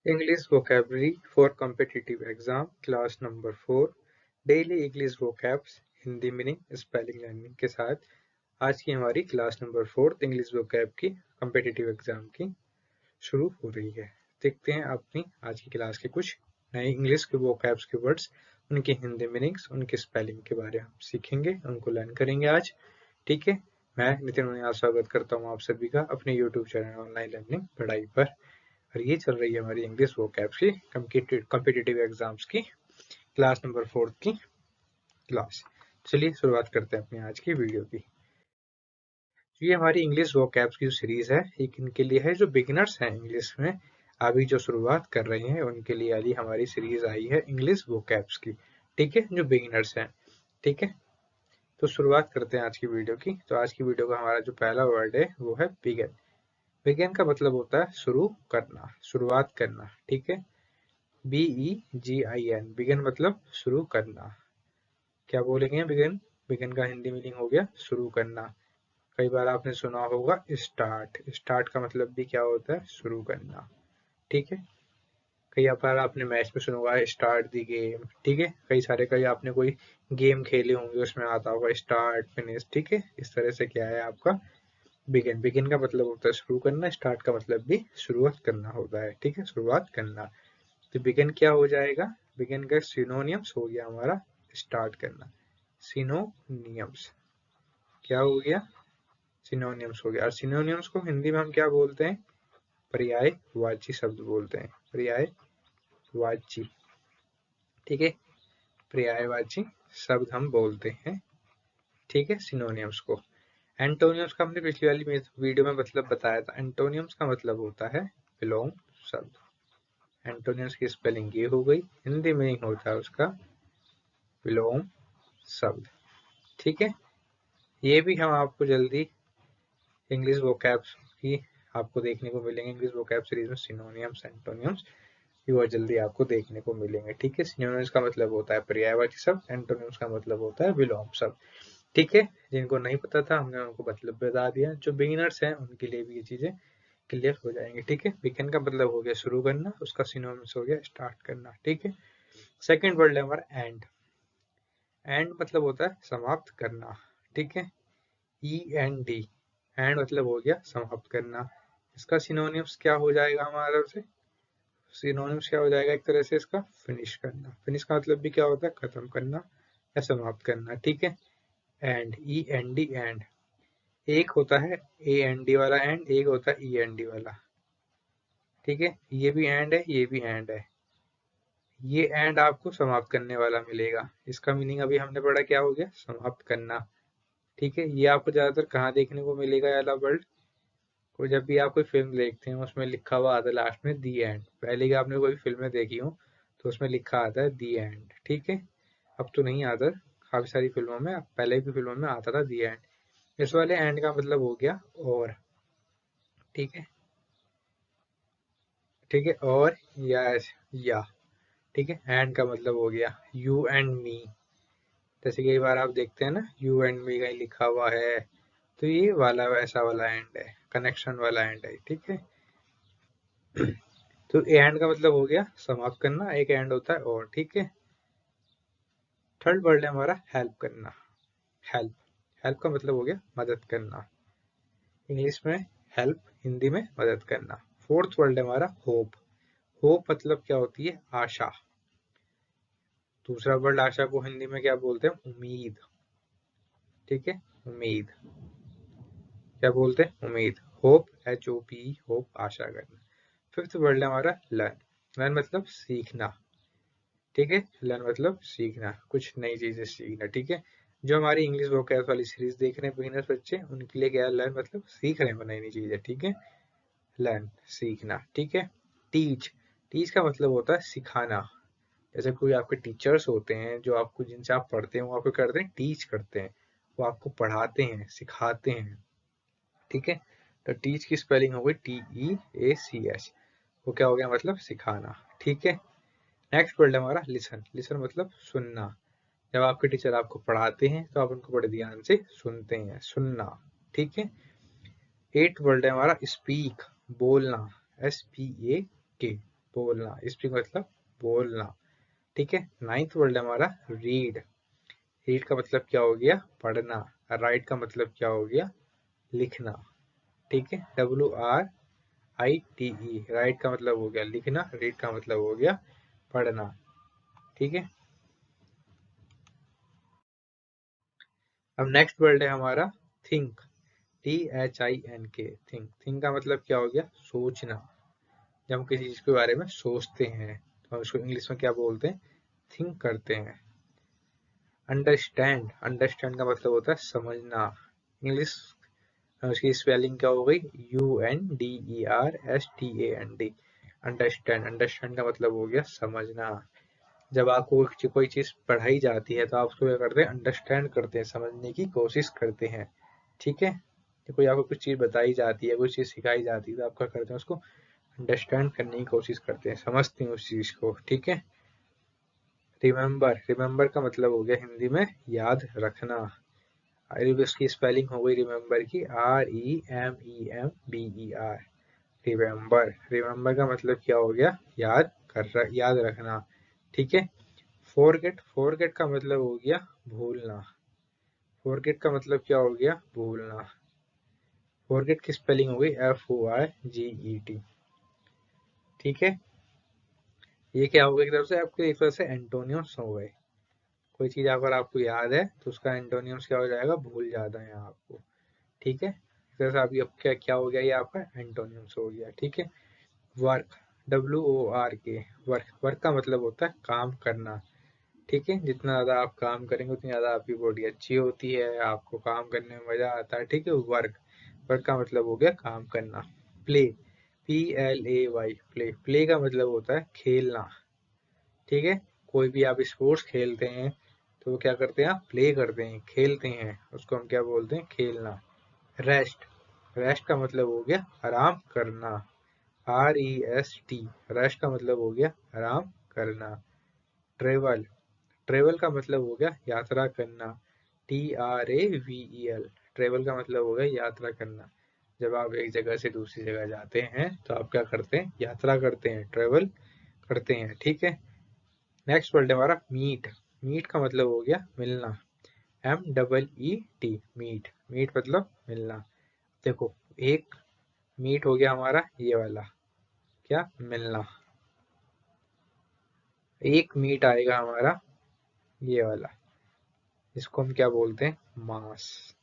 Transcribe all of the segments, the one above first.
English vocabulary for competitive exam class number 4 daily English vocabs Hindi meaning spelling learning के साथ आज की हमारी क्लास नंबर 4 इंग्लिश vocab की competitive एग्जाम की शुरू हो रही है। देखते हैं अपनी आज की क्लास के कुछ नए इंग्लिश के vocabs के वर्ड्स, उनके हिंदी मीनिंग्स, उनके स्पेलिंग के बारे में हम सीखेंगे, उनको लर्न करेंगे आज। ठीक है, मैं नितिन उनियाल स्वागत करता हूँ आप सभी का अपने यूट्यूब चैनल ऑनलाइन लर्निंग पढ़ाई पर। और ये चल रही है हमारी इंग्लिश वोकैब्स की कॉम्पिटिटिव एग्जाम्स की क्लास नंबर 4 की क्लास। चलिए शुरुआत करते हैं अपनी आज की वीडियो की। ये हमारी इंग्लिश वोकैब्स की जो सीरीज है ये किनके लिए है, जो बिगिनर्स हैं इंग्लिश में अभी जो शुरुआत कर रहे हैं उनके लिए अभी हमारी सीरीज आई है इंग्लिश वोकैब्स की। ठीक है, जो बिगिनर्स हैं। ठीक है, तो शुरुआत करते हैं आज की वीडियो की। तो आज की वीडियो का हमारा जो पहला वर्ड है वो है बिगिन। बिगिन का मतलब होता है शुरू करना, शुरुआत करना। ठीक है, BEGIN बिगिन मतलब शुरू करना। क्या बोलेंगे बिगिन? बिगिन का हिंदी मीनिंग हो गया शुरू करना। कई बार आपने सुना होगा स्टार्ट। स्टार्ट का मतलब भी क्या होता है? शुरू करना। ठीक है, कई बार आपने मैच में सुना होगा स्टार्ट दी गेम। ठीक है, कई आपने कोई गेम खेले होंगे उसमें आता होगा स्टार्ट फिनिश। ठीक है, इस तरह से क्या है आपका बिगिन। बिगिन का मतलब होता है शुरू करना, स्टार्ट का मतलब भी शुरुआत करना होता है। ठीक है, शुरुआत करना। तो बिगिन क्या हो जाएगा? बिगिन का सिनोनियम्स हो गया हमारा स्टार्ट करना। सिनोनियम्स क्या हो गया? सिनोनियम्स हो गया। और सिनोनियम्स को हिंदी में हम क्या बोलते हैं? पर्यायवाची शब्द बोलते हैं, पर्यायवाची। ठीक है, पर्यायवाची शब्द हम बोलते हैं। ठीक है, सिनोनियम्स को। एंटोनियम्स का हमने पिछली वाली वीडियो में मतलब बताया था। एंटोनियम्स का मतलब होता है विलोम शब्द। एंटोनियम्स की स्पेलिंग ये हो गई, हिंदी में होता है उसका विलोम शब्द। ठीक है, ये भी हम आपको जल्दी इंग्लिश वोकैब्स की आपको देखने को मिलेंगे। इंग्लिश वोकैब सीरीज में सिनोनियम्स, एंटोनियम्स ये बहुत जल्दी आपको देखने को मिलेंगे। ठीक है, सिनोनियम्स का मतलब होता है पर्यायवाची शब्द, एंटोनियम्स का मतलब होता है विलोम शब्द। ठीक है, जिनको नहीं पता था हमने उनको मतलब बता दिया। जो बिगिनर्स हैं उनके लिए भी ये चीजें क्लियर हो जाएंगे। ठीक है, बिगिन का मतलब हो गया शुरू करना, उसका सिनोनिम्स हो गया स्टार्ट करना। ठीक है, सेकेंड वर्ड है हमारा एंड। एंड मतलब होता है समाप्त करना। ठीक है, END एंड मतलब हो गया समाप्त करना। इसका सिनोनिम्स क्या हो जाएगा हमारा से? सिनोनिम्स क्या हो जाएगा एक तरह से इसका? फिनिश करना। फिनिश का मतलब भी क्या होता है? खत्म करना या समाप्त करना। ठीक है, एंड END एंड। एक होता है AND वाला एंड, एक होता है END वाला। ठीक है, ये भी एंड है, ये भी एंड है। ये एंड आपको समाप्त करने वाला मिलेगा। इसका मीनिंग अभी हमने पढ़ा क्या हो गया? समाप्त करना। ठीक है, ये आपको ज्यादातर कहाँ देखने को मिलेगा ये वाला वर्ड? को जब भी आप कोई फिल्म देखते हैं उसमें लिखा हुआ आता है लास्ट में दी एंड। पहले की आपने कोई फिल्में देखी हो तो उसमें लिखा आता है दी एंड। ठीक है, अब तो नहीं आता, काफी सारी फिल्मों में, पहले की फिल्मों में आता था दी एंड। इस वाले एंड का मतलब हो गया और। ठीक है, ठीक है, और या। ठीक है, एंड का मतलब हो गया यू एंड मी। जैसे कई बार आप देखते हैं ना यू एंड मी कहीं लिखा हुआ है, तो ये वाला ऐसा वाला एंड है, कनेक्शन वाला एंड है। ठीक है, तो एंड का मतलब हो गया समाप्त करना, एक एंड होता है और। ठीक है, थर्ड वर्ड है हमारा हेल्प करना। हेल्प, हेल्प का मतलब हो गया मदद करना। इंग्लिश में हेल्प, हिंदी में मदद करना। फोर्थ वर्ड है हमारा होप। होप मतलब क्या होती है? आशा। दूसरा वर्ड आशा को हिंदी में क्या बोलते हैं? उम्मीद। ठीक है, उम्मीद क्या बोलते हैं? उम्मीद। होप, HOP, होप आशा करना। फिफ्थ वर्ड है हमारा लर्न। लर्न मतलब सीखना। ठीक है, लर्न मतलब सीखना, कुछ नई चीजें सीखना। ठीक है, जो हमारी इंग्लिश वोकैब वाली सीरीज देख रहे हैं बिगिनर्स बच्चे, उनके लिए क्या है? लर्न मतलब सीख रहे हैं नई नई चीजें। ठीक है, लर्न सीखना। ठीक है, टीच। टीच का मतलब होता है सिखाना। जैसे कोई आपके टीचर्स होते हैं जो आपको, जिनसे आप पढ़ते हैं, वो आपको करते हैं टीच करते हैं, वो आपको पढ़ाते हैं, सिखाते हैं। ठीक है, तो टीच की स्पेलिंग हो गई TEACH। वो क्या हो गया? मतलब सिखाना। ठीक है, नेक्स्ट वर्ड है हमारा लिसन। लिसन मतलब सुनना। जब आपके टीचर आपको पढ़ाते हैं तो आप उनको बड़े ध्यान से सुनते हैं, सुनना। ठीक है, एट वर्ड है हमारा स्पीक, बोलना। SPAK, बोलना, स्पीक मतलब बोलना, ठीक है। 9th वर्ड हमारा रीड। रीड का मतलब क्या हो गया, पढ़ना। राइट का मतलब क्या हो गया, लिखना, ठीक है। WRITE, राइट का मतलब हो गया लिखना, रीड का मतलब हो गया पढ़ना, ठीक है। अब नेक्स्ट वर्ड है हमारा थिंक। THINK, think. थिंक का मतलब क्या हो गया, सोचना। जब हम किसी चीज के बारे में सोचते हैं तो हम उसको इंग्लिश में क्या बोलते हैं, थिंक करते हैं। अंडरस्टैंड। अंडरस्टैंड का मतलब होता है समझना। इंग्लिश उसकी स्पेलिंग क्या हो गई, UNDERSTAND, अंडरस्टैंड। अंडरस्टैंड का मतलब हो गया समझना। जब आपको कोई चीज पढ़ाई जाती है तो आप उसको क्या करते हैं, अंडरस्टैंड करते हैं, समझने की कोशिश करते हैं, ठीक है। तो कोई आपको कुछ चीज बताई जाती है, कुछ चीज सिखाई जाती है तो आप क्या करते हैं, उसको अंडरस्टैंड करने की कोशिश करते हैं, समझते हैं उस चीज को, ठीक है। रिमेम्बर। रिमेम्बर का मतलब हो गया हिंदी में याद रखना। इसकी स्पेलिंग हो गई रिमेम्बर की, REMEMBER, रिमेम्बर। रिमेम्बर का मतलब क्या हो गया, याद रखना, ठीक है। फॉरगेट। फॉरगेट का मतलब हो गया भूलना। फॉरगेट का मतलब क्या हो गया, भूलना। फॉरगेट की स्पेलिंग हो गई FORGET, ठीक है। ये क्या हो गया, एक तरफ से आपके एक तरफ से एंटोनियम्स हो गए। कोई चीज अगर आपको याद है तो उसका एंटोनियम्स क्या हो जाएगा, भूल जाता है आपको, ठीक है। इस तरह से आप ये क्या हो गया, ये आपका एंटोनियम्स हो गया, ठीक है। वर्क। WORK, work. वर्क का मतलब होता है काम करना, ठीक है। जितना ज्यादा आप काम करेंगे उतनी ज्यादा आपकी बॉडी अच्छी होती है, आपको काम करने में मजा आता है, ठीक है। वर्क। वर्क का मतलब हो गया काम करना। प्ले। PLAY, play. प्ले का मतलब होता है खेलना, ठीक है। कोई भी आप स्पोर्ट्स खेलते हैं तो वो क्या करते हैं, आप प्ले करते हैं, खेलते हैं, उसको हम क्या बोलते हैं, खेलना। रेस्ट। रेस्ट का मतलब हो गया आराम करना। REST, रेस्ट का मतलब हो गया आराम करना। ट्रेवल। ट्रेवल का मतलब हो गया यात्रा करना। TRAVEL, ट्रेवल का मतलब हो गया यात्रा करना। जब आप एक जगह से दूसरी जगह जाते हैं तो आप क्या करते हैं, यात्रा करते हैं, ट्रेवल करते हैं, ठीक है। नेक्स्ट वर्ड है हमारा मीट। मीट का मतलब हो गया मिलना। MEET, meet. मीट मतलब मिलना। देखो, एक मीट हो गया हमारा ये वाला, क्या, मिलना। एक मीट आएगा हमारा ये वाला, इसको हम क्या बोलते हैं, मांस।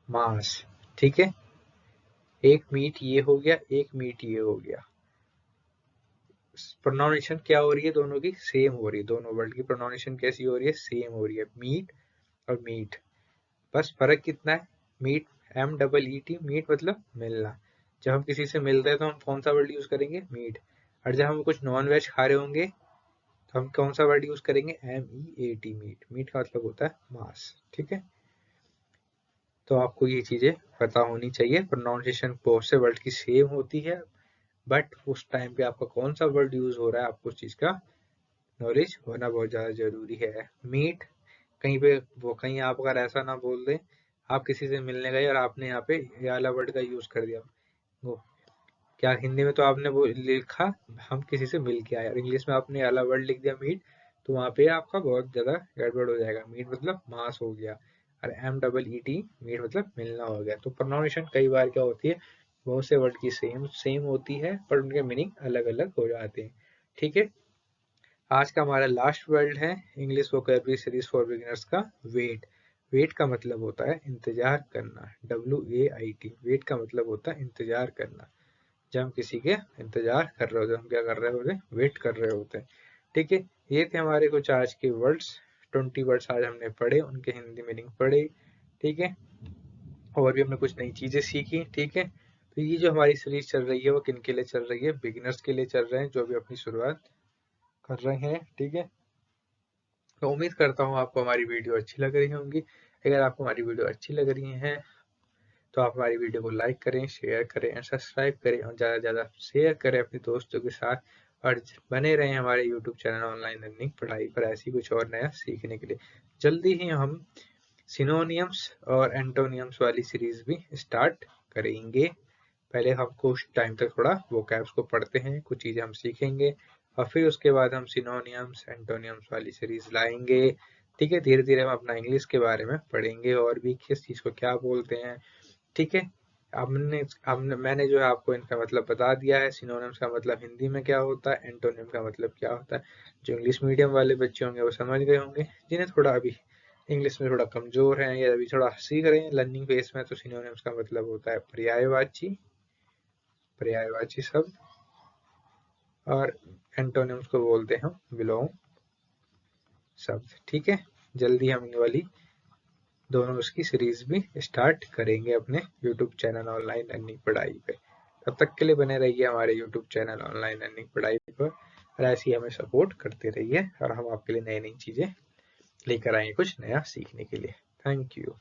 मांस, ठीक है। एक मीट ये हो गया, एक मीट ये हो गया। प्रोनाउंसिएशन क्या हो रही है, दोनों की सेम हो रही है। दोनों वर्ड की प्रोनाउंसिएशन कैसी हो रही है, सेम हो रही है, मीट और मीट। बस फर्क कितना है, मीट, MEET, मीट मतलब मिलना। जब हम किसी से मिलते हैं तो हम कौन सा वर्ड यूज करेंगे, मीट। और जब हम कुछ नॉन वेज खा रहे होंगे तो हम कौन सा वर्ड यूज करेंगे, MEAT, मीट। मीट का मतलब होता है मांस, ठीक है। तो आपको ये चीजें पता होनी चाहिए। प्रोनाउंसिएशन बहुत से वर्ड की सेम होती है, बट उस टाइम पे आपका कौन सा वर्ड यूज हो रहा है, आपको उस चीज का नॉलेज होना बहुत ज्यादा जरूरी है। मीट, कहीं पे वो, कहीं आप अगर ऐसा ना बोल दें, आप किसी से मिलने गए और आपने यहाँ पे ये वाला वर्ड का यूज कर दिया, वो क्या, हिंदी में तो आपने वो लिखा हम किसी से मिल के आए, और इंग्लिश में आपने ये वाला वर्ड लिख दिया मीट, तो वहाँ पे आपका बहुत ज्यादा गड़बड़ हो जाएगा। मीट मतलब मांस हो गया, और MEET, मीट मतलब मिलना हो गया। तो प्रोनाउंसिएशन कई बार क्या होती है, बहुत से वर्ड की सेम सेम होती है पर उनके मीनिंग अलग अलग हो जाते हैं, ठीक है। आज का हमारा लास्ट वर्ड है English vocabulary series for beginners का, वेट। वेट का मतलब होता है इंतजार करना। WAIT, वेट का मतलब होता है इंतजार करना। जब हम किसी के इंतजार कर रहे होते हैं, हम क्या कर रहे होते हैं, वेट कर रहे होते हैं, ठीक है। ये थे हमारे कुछ आज के वर्ड्स। 20 वर्ड्स आज हमने पढ़े, उनके हिंदी मीनिंग पढ़े, ठीक है। और भी हमने कुछ नई चीजें सीखी, ठीक है। तो ये जो हमारी सीरीज चल रही है वो किन के लिए चल रही है, बिगिनर्स के लिए चल रहे हैं, जो भी अपनी शुरुआत कर रहे हैं, ठीक है। तो उम्मीद करता हूँ आपको हमारी वीडियो अच्छी लग रही होंगी। अगर आपको हमारी वीडियो अच्छी लग रही है तो आप हमारी वीडियो को लाइक करें, शेयर करें और सब्सक्राइब करें, और ज़्यादा से ज़्यादा शेयर करें अपने दोस्तों के साथ। और बने रहें हमारे यूट्यूब चैनल ऑनलाइन लर्निंग पढ़ाई पर, ऐसी कुछ और नया सीखने के लिए। जल्दी ही हम सिनोनियम्स और एंटोनियम्स वाली सीरीज भी स्टार्ट करेंगे। पहले हम कुछ टाइम तक थोड़ा वोकैब्स को पढ़ते हैं, कुछ चीज़ें हम सीखेंगे और फिर उसके बाद हम सिनोनियम्स एंटोनियम्स वाली सीरीज लाएंगे। ठीक है, धीरे धीरे हम अपना इंग्लिश के बारे में पढ़ेंगे और भी किस चीज़ को क्या बोलते हैं। ठीक है, मैंने जो है आपको इनका मतलब बता दिया है। सिनोनिम्स का मतलब हिंदी में क्या होता है, एंटोनिम का मतलब क्या होता है। जो इंग्लिश मीडियम वाले बच्चे होंगे वो समझ गए होंगे, जिन्हें थोड़ा अभी इंग्लिश में थोड़ा कमजोर है या अभी थोड़ा सीख रहे हैं लर्निंग फेज में, तो सिनोनिम्स का मतलब होता है पर्यायवाची शब्द, और एंटोनिम्स को बोलते हैं विलोम शब्द। ठीक है, जल्दी हम इन वाली दोनों उसकी सीरीज भी स्टार्ट करेंगे अपने यूट्यूब चैनल ऑनलाइन लर्निंग पढ़ाई पे। तब तक के लिए बने रहिए हमारे यूट्यूब चैनल ऑनलाइन लर्निंग पढ़ाई पर और ऐसी हमें सपोर्ट करते रहिए और हम आपके लिए नई नई चीजें लेकर आएंगे कुछ नया सीखने के लिए। Thank you.